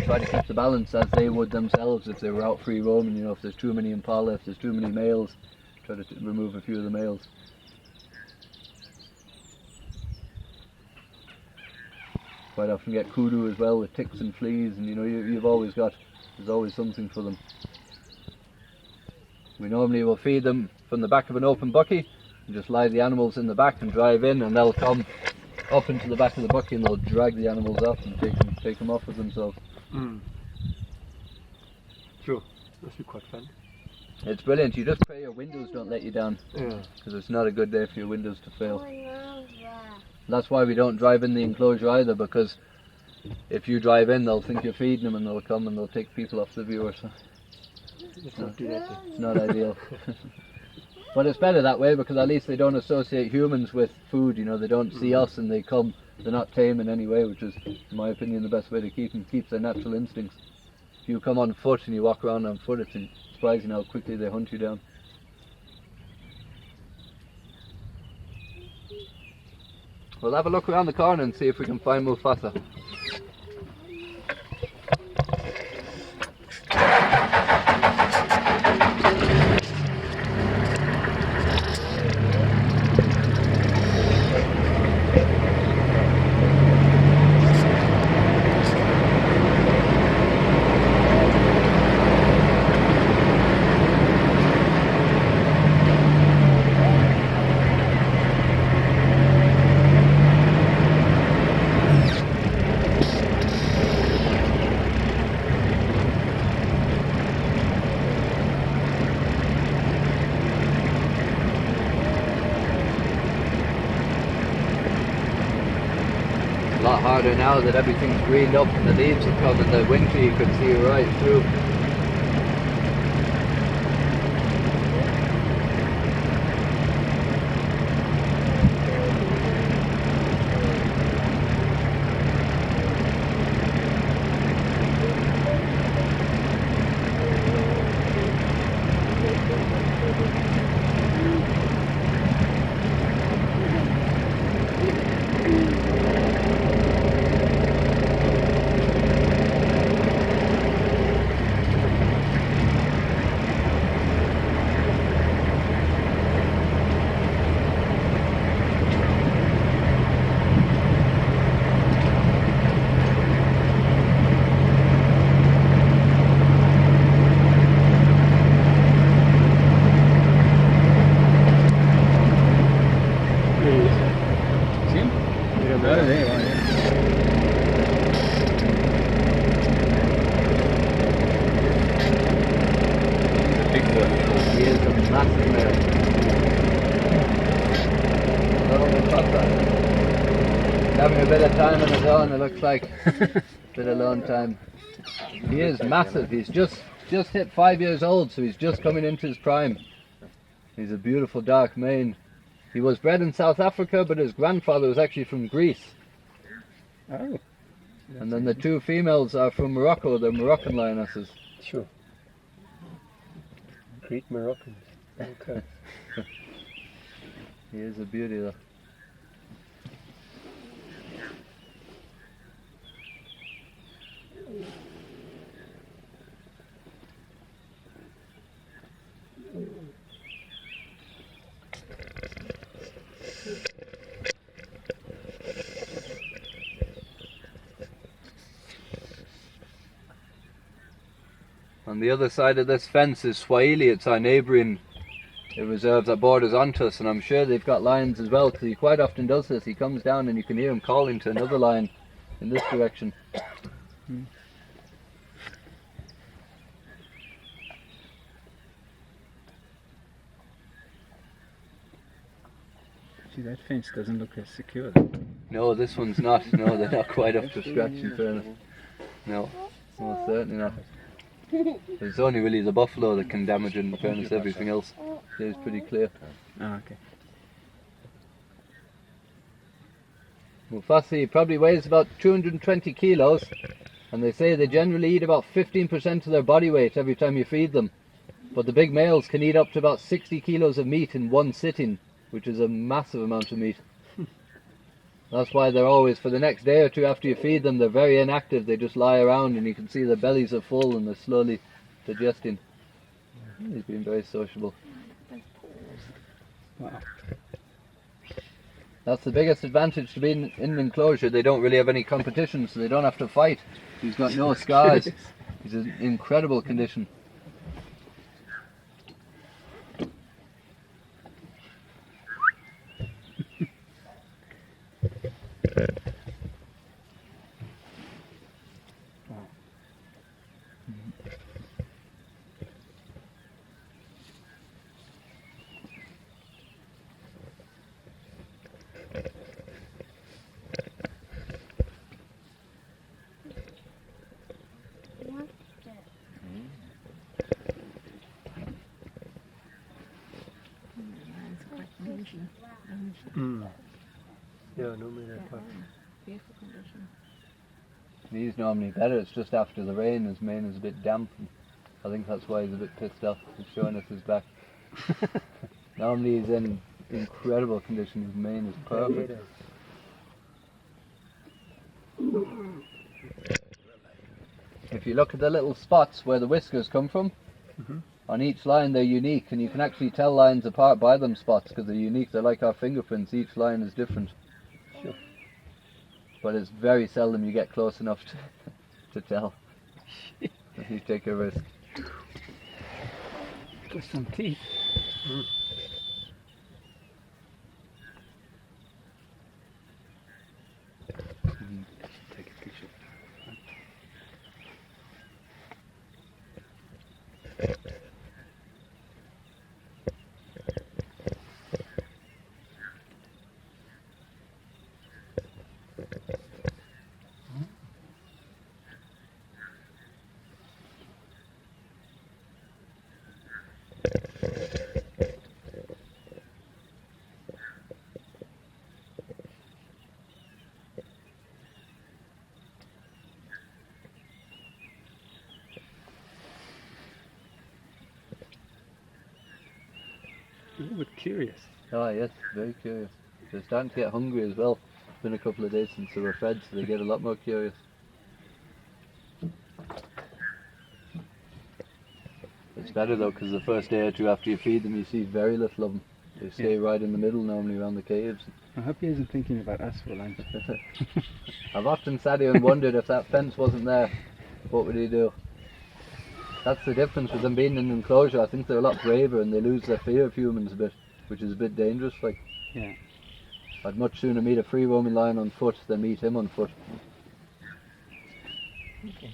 try to keep the balance as they would themselves if they were out free roaming. You know, if there's too many impala, if there's too many males, try to remove a few of the males. Quite often get kudu as well with ticks and fleas, and you know, there's always something for them. We normally will feed them from the back of an open bucky and just lie the animals in the back and drive in, and they'll come up into the back of the bucky and they'll drag the animals off and take them off with themselves. Sure, must be quite fun. It's brilliant. You just pray your windows don't let you down, because it's not a good day for your windows to fail. That's why we don't drive in the enclosure either, because if you drive in, they'll think you're feeding them and they'll come and they'll take people off the viewer. So Let's not do that. it's not ideal. But it's better that way, because at least they don't associate humans with food. You know, they don't see us and they come. They're not tame in any way, which is, in my opinion, the best way to keep them. Keeps their natural instincts. If you come on foot and you walk around on foot, it's surprising how quickly they hunt you down. We'll have a look around the corner and see if we can find Mufasa. A lot harder now that everything's greened up and the leaves have come in the winter. You could see right through. He is a massive male. Having a bit of time on his own, it looks like. A bit of alone time. He is massive. He's just hit 5 years old, so he's just coming into his prime. He's a beautiful dark mane. He was bred in South Africa, but his grandfather was actually from Greece. Oh. And then the two females are from Morocco. They're Moroccan lionesses. Sure. Great Moroccans. Okay. He is a beauty though. On the other side of this fence is Swahili. It's our neighbouring reserve that borders onto us, and I'm sure they've got lions as well, because he quite often does this. He comes down and you can hear him calling to another lion in this direction. See, that fence doesn't look as secure. No, this one's not. No, they're not quite up to scratch in fairness. No, most certainly not. It's only really the buffalo that can damage it, in fairness. Everything else is pretty clear. Oh, okay. Mufasa probably weighs about 220 kilos, and they say they generally eat about 15% of their body weight every time you feed them. But the big males can eat up to about 60 kilos of meat in one sitting, which is a massive amount of meat. That's why they're always, for the next day or two after you feed them, they're very inactive. They just lie around and you can see their bellies are full and they're slowly digesting. He's being very sociable. Wow. That's the biggest advantage to being in an enclosure. They don't really have any competition, so they don't have to fight. He's got no scars. He's in incredible condition. Yeah, normally they're quite. Beautiful condition. He's normally better. It's just after the rain. His mane is a bit damp. And I think that's why he's a bit pissed off. He's showing us his back. Normally he's in incredible condition. His mane is perfect. If you look at the little spots where the whiskers come from, on each line they're unique, and you can actually tell lines apart by them spots because they're unique. They're like our fingerprints. Each line is different. Sure. But it's very seldom you get close enough to tell. If you take a risk. Got some teeth. Take a picture. A little bit curious. Oh yes, very curious. They're starting to get hungry as well. It's been a couple of days since they were fed, so they get a lot more curious. It's better though, because the first day or two after you feed them, you see very little of them. They stay right in the middle normally around the caves. I hope he isn't thinking about us for lunch. I've often sat here and wondered if that fence wasn't there, what would he do? That's the difference with them being in an enclosure. I think they're a lot braver and they lose their fear of humans a bit, which is a bit dangerous. Like, Yeah. I'd much sooner meet a free roaming lion on foot than meet him on foot. Okay.